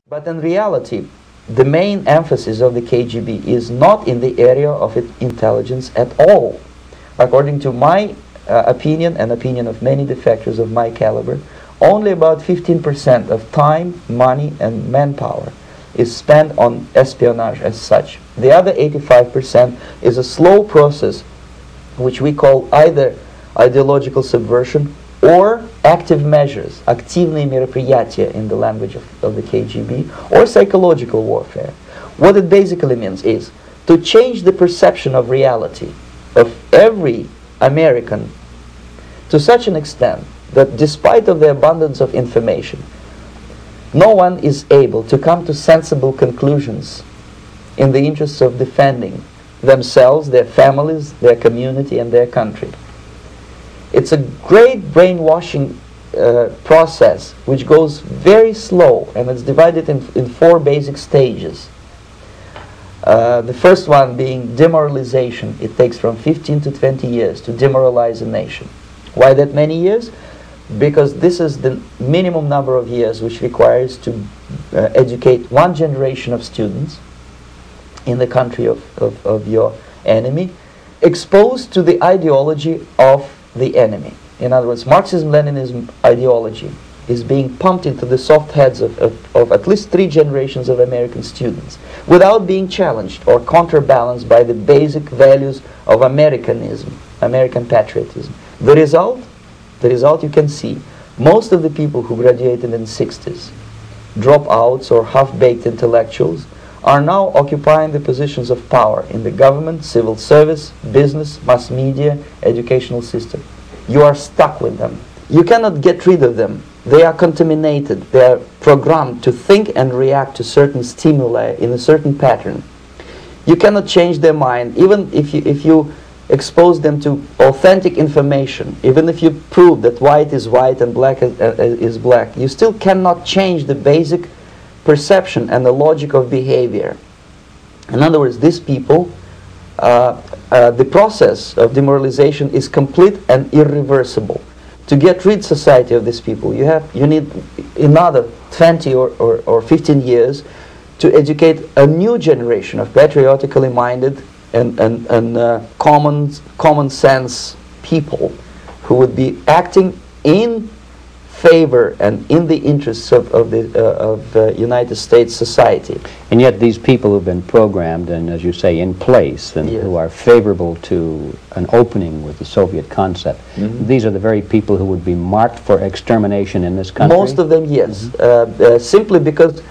But in reality, the main emphasis of the KGB is not in the area of intelligence at all. According to my opinion and opinion of many defectors of my caliber, only about 15% of time, money and manpower is spent on espionage as such. The other 85% is a slow process which we call either ideological subversion or active measures, активные мероприятия in the language of the KGB, or psychological warfare. What it basically means is to change the perception of reality of every American to such an extent that despite of the abundance of information, no one is able to come to sensible conclusions in the interests of defending themselves, their families, their community and their country. It's a great brainwashing process which goes very slow, and it's divided in 4 basic stages. The first one being demoralization. It takes from 15 to 20 years to demoralize a nation. Why that many years? Because this is the minimum number of years which requires to educate one generation of students in the country of your enemy, exposed to the ideology of the enemy. In other words, Marxism-Leninism ideology is being pumped into the soft heads of at least 3 generations of American students without being challenged or counterbalanced by the basic values of Americanism, American patriotism. The result you can see. Most of the people who graduated in the 60s, dropouts or half-baked intellectuals, are now occupying the positions of power in the government, civil service, business, mass media, educational system. You are stuck with them. You cannot get rid of them. They are contaminated. They are programmed to think and react to certain stimuli in a certain pattern. You cannot change their mind, even if you expose them to authentic information, even if you prove that white is white and black is black, you still cannot change the basic perception and the logic of behavior. In other words, these people, the process of demoralization is complete and irreversible. To get rid society of these people, you need another 20 or 15 years to educate a new generation of patriotically minded and common sense people who would be acting in favor and in the interests of United States society. And yet these people who've been programmed and, as you say, in place, and yes, who are favorable to an opening with the Soviet concept, these are the very people who would be marked for extermination in this country? Most of them, yes. Simply because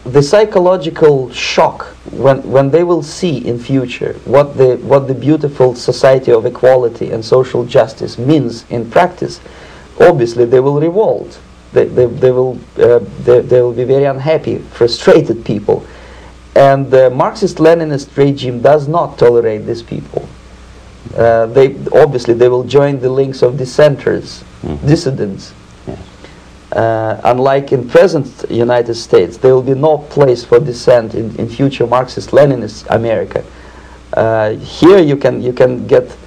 the psychological shock when they will see in future what the beautiful society of equality and social justice means in practice, obviously they will revolt. They will be very unhappy, frustrated people, and the Marxist-Leninist regime does not tolerate these people. They will join the links of dissenters, dissidents. Unlike in present United States, there will be no place for dissent in future Marxist-Leninist America. Here you can get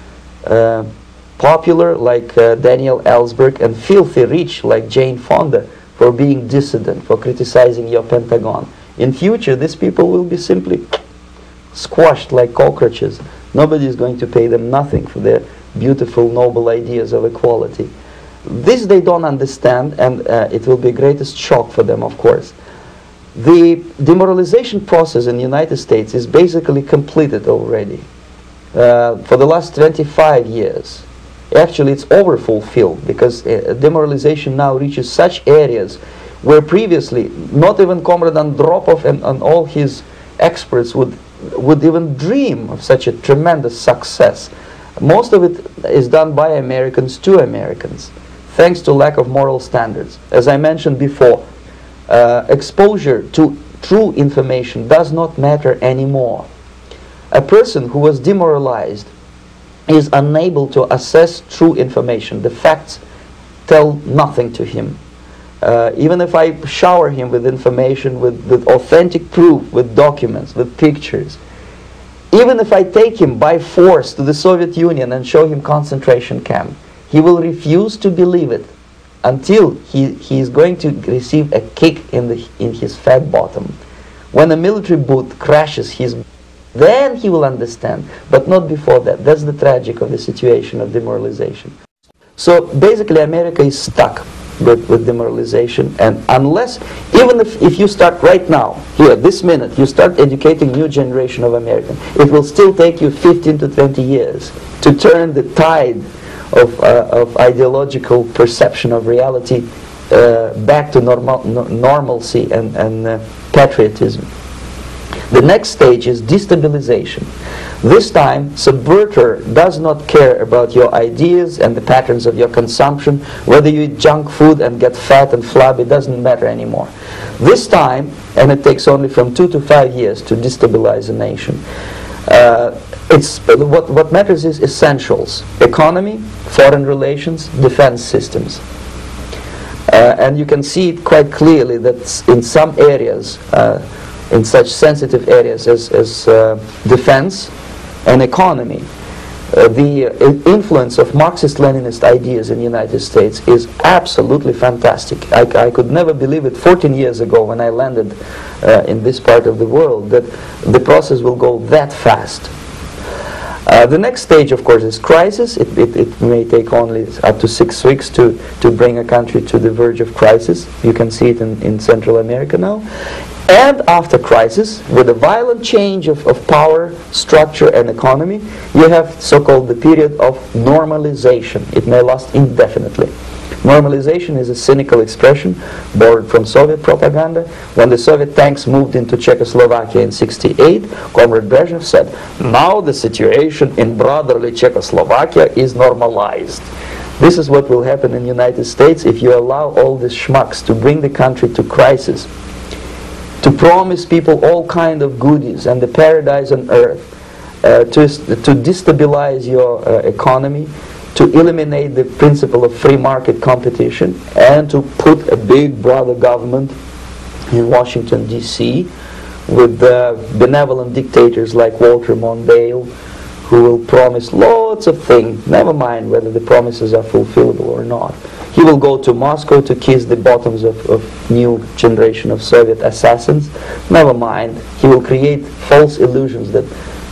popular like Daniel Ellsberg and filthy rich like Jane Fonda for being dissident, for criticizing your Pentagon. In future, these people will be simply squashed like cockroaches. Nobody is going to pay them nothing for their beautiful, noble ideas of equality. This they don't understand, and it will be greatest shock for them, of course. The demoralization process in the United States is basically completed already. For the last 25 years. Actually, it's overfulfilled, because demoralization now reaches such areas where previously not even Comrade Andropov and all his experts would even dream of such a tremendous success. Most of it is done by Americans to Americans, thanks to lack of moral standards. As I mentioned before, exposure to true information does not matter anymore. A person who was demoralized is unable to assess true information. The facts tell nothing to him. Even if I shower him with information, with authentic proof, with documents, with pictures, even if I take him by force to the Soviet Union and show him concentration camp, he will refuse to believe it. until he is going to receive a kick in his fat bottom. When a military boot crashes then he will understand, but not before that. That's the tragic of the situation of demoralization. So basically America is stuck with demoralization, and unless, even if you start right now, here, this minute, you start educating new generation of Americans, it will still take you 15 to 20 years to turn the tide of ideological perception of reality back to normalcy and patriotism. The next stage is destabilization. This time, subverter does not care about your ideas and the patterns of your consumption. Whether you eat junk food and get fat and flabby, doesn't matter anymore. This time, and it takes only from 2 to 5 years to destabilize a nation, what matters is essentials: economy, foreign relations, defense systems. And you can see it quite clearly that in some areas, in such sensitive areas as defense and economy, the influence of Marxist-Leninist ideas in the United States is absolutely fantastic. I could never believe it 14 years ago when I landed in this part of the world, that the process will go that fast. The next stage, of course, is crisis. It may take only up to 6 weeks to bring a country to the verge of crisis. You can see it in Central America now. And after crisis, with a violent change of power, structure, and economy, you have so-called the period of normalization. It may last indefinitely. Normalization is a cynical expression borrowed from Soviet propaganda. When the Soviet tanks moved into Czechoslovakia in '68, Comrade Brezhnev said, "Now the situation in brotherly Czechoslovakia is normalized." This is what will happen in the United States if you allow all these schmucks to bring the country to crisis, to promise people all kind of goodies and the paradise on earth, to destabilize your economy, to eliminate the principle of free market competition, and to put a big brother government in Washington, D.C. with benevolent dictators like Walter Mondale, who will promise lots of things, never mind whether the promises are fulfillable or not. He will go to Moscow to kiss the bottoms of new generation of Soviet assassins. Never mind. He will create false illusions that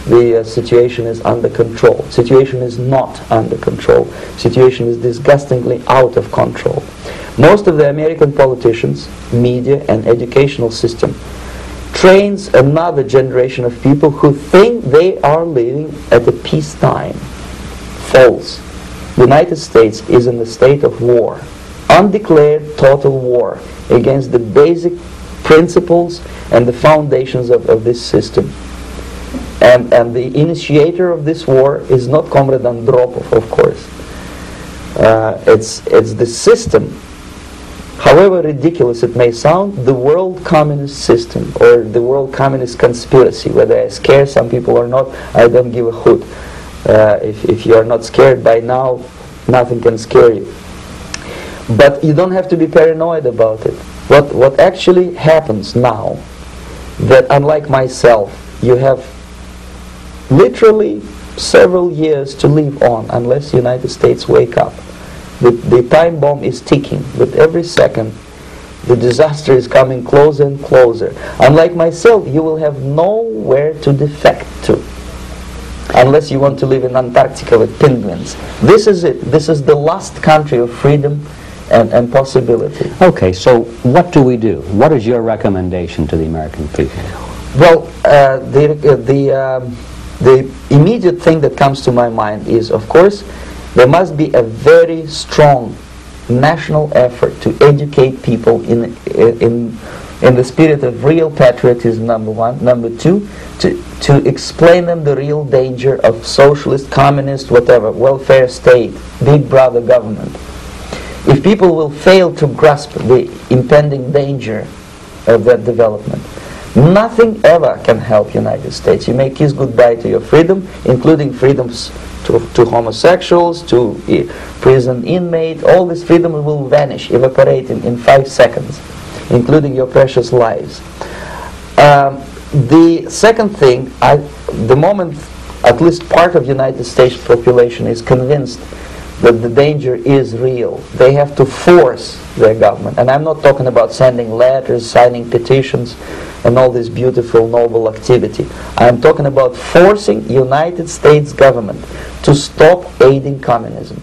the situation is under control. Situation is not under control. Situation is disgustingly out of control. Most of the American politicians, media, and educational system trains another generation of people who think they are living at a peacetime. False. The United States is in a state of war, undeclared total war against the basic principles and the foundations of this system. And the initiator of this war is not Comrade Andropov, of course. It's the system. However ridiculous it may sound, the world communist system or the world communist conspiracy, whether I scare some people or not, I don't give a hoot. If you are not scared by now, nothing can scare you. But you don't have to be paranoid about it. What actually happens now, that unlike myself, you have literally several years to live on unless the United States wake up. The time bomb is ticking. With every second, the disaster is coming closer and closer. Unlike myself, you will have nowhere to defect to, unless you want to live in Antarctica with penguins. This is it. This is the last country of freedom and possibility. Okay, so what do we do? What is your recommendation to the American people? Well, the immediate thing that comes to my mind is, of course, there must be a very strong national effort to educate people in the spirit of real patriotism, number one. Number two, to explain them the real danger of socialist, communist, whatever, welfare state, big brother government. If people will fail to grasp the impending danger of that development, nothing ever can help United States. You may kiss goodbye to your freedom, including freedoms to homosexuals, to prison inmate. All this freedom will vanish, evaporate in 5 seconds, including your precious lives. The second thing, the moment at least part of the United States population is convinced that the danger is real. They have to force their government. And I'm not talking about sending letters, signing petitions, and all this beautiful, noble activity. I'm talking about forcing United States government to stop aiding communism.